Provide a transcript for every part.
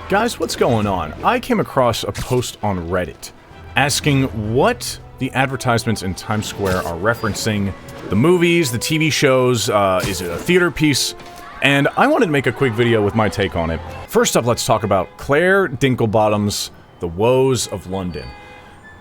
Guys, what's going on? I came across a post on Reddit asking what the advertisements in Times Square are referencing. The movies, the TV shows, is it a theater piece? And I wanted to make a quick video with my take on it. First up, let's talk about Claire Dinklebottom's The Woes of London.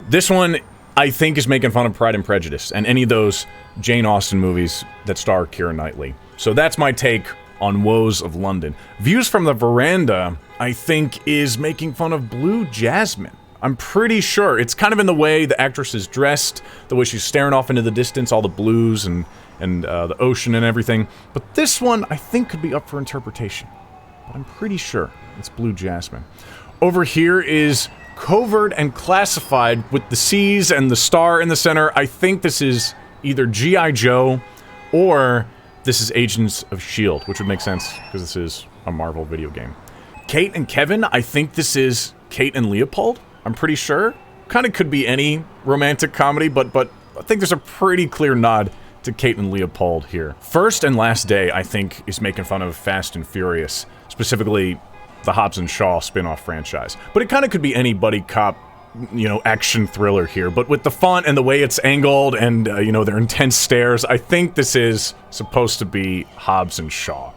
This one, I think, is making fun of Pride and Prejudice and any of those Jane Austen movies that star Keira Knightley. So that's my take on Woes of London. Views from the Veranda, I think, is making fun of Blue Jasmine. I'm pretty sure. It's kind of in the way the actress is dressed, the way she's staring off into the distance, all the blues and the ocean and everything. But this one, I think, could be up for interpretation. But I'm pretty sure it's Blue Jasmine. Over here is Covert and Classified with the C's and the star in the center. I think this is either G.I. Joe or this is Agents of S.H.I.E.L.D., which would make sense because this is a Marvel video game. Kate and Kevin, I think this is Kate and Leopold. I'm pretty sure. Kind of could be any romantic comedy, but I think there's a pretty clear nod to Kate and Leopold here. First and Last Day, I think, is making fun of Fast and Furious, specifically the Hobbs Shaw spin-off franchise. But it kind of could be any buddy cop, you know, action thriller here. But with the font and the way it's angled and, you know, their intense stares, I think this is supposed to be Hobbs and Shaw.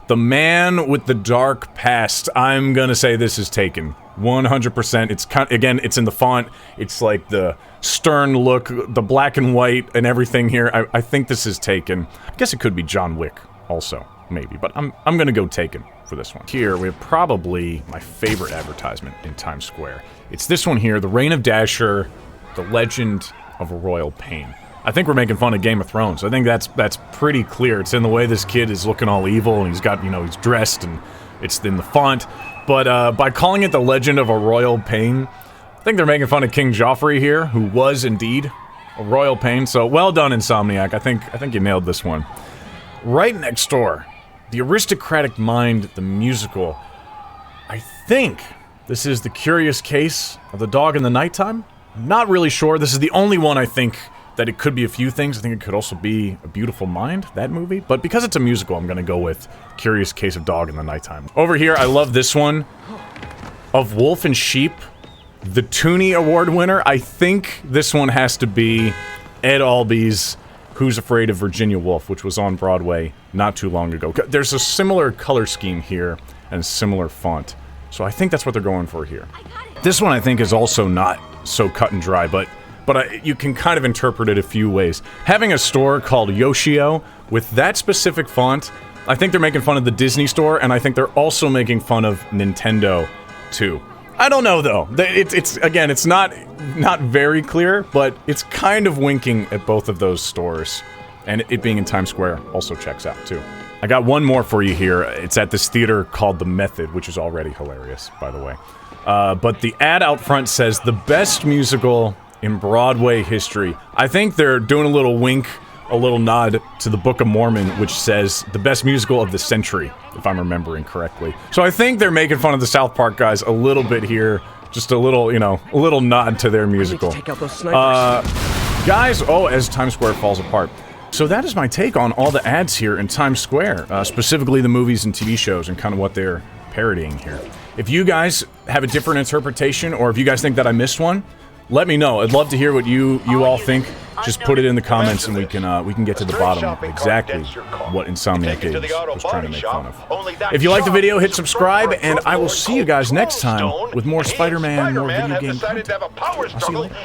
The Man with the Dark Past, I'm gonna say this is taken. 100%. It's kind, again, it's in the font. It's like the stern look, the black and white and everything here. I think this is taken. I guess it could be John Wick also, maybe. But I'm gonna go Taken for this one. Here, we have probably my favorite advertisement in Times Square. It's this one here, The Reign of Dasher, The Legend of Royal Pain. I think we're making fun of Game of Thrones. I think that's pretty clear. It's in the way this kid is looking all evil, and he's got, you know, he's dressed, and it's in the font. But by calling it The Legend of a Royal Pain, I think they're making fun of King Joffrey here, who was indeed a royal pain. So well done, Insomniac. I think you nailed this one. Right next door, The Aristocratic Mind, the musical. I think this is The Curious Case of the Dog in the Nighttime. I'm not really sure. This is the only one I think that it could be a few things. I think it could also be A Beautiful Mind, that movie. But because it's a musical, I'm gonna go with Curious Case of Dog in the Nighttime. Over here, I love this one. Of Wolf and Sheep, the Toonie Award winner. I think this one has to be Ed Albee's Who's Afraid of Virginia Woolf, which was on Broadway not too long ago. There's a similar color scheme here and similar font. So I think that's what they're going for here. This one I think is also not so cut and dry, but you can kind of interpret it a few ways. Having a store called Yoshio with that specific font, I think they're making fun of the Disney store, and I think they're also making fun of Nintendo, too. I don't know, though. Again, it's not very clear, but it's kind of winking at both of those stores. And it being in Times Square also checks out, too. I got one more for you here. It's at this theater called The Method, which is already hilarious, by the way. But the ad out front says, the best musical in Broadway history. I think they're doing a little wink, a little nod to the Book of Mormon, which says the best musical of the century, if I'm remembering correctly. So I think they're making fun of the South Park guys a little bit here. Just a little, you know, a little nod to their musical. Take out those snipers. Guys, as Times Square falls apart. So that is my take on all the ads here in Times Square, specifically the movies and TV shows and kind of what they're parodying here. If you guys have a different interpretation, or if you guys think that I missed one, let me know. I'd love to hear what you all think. Just put it in the comments and we can get to the bottom of exactly what Insomniac was trying to make fun of. If you like the video, hit subscribe, and I will see you guys next time with more Spider-Man, more video game content. I'll see you later.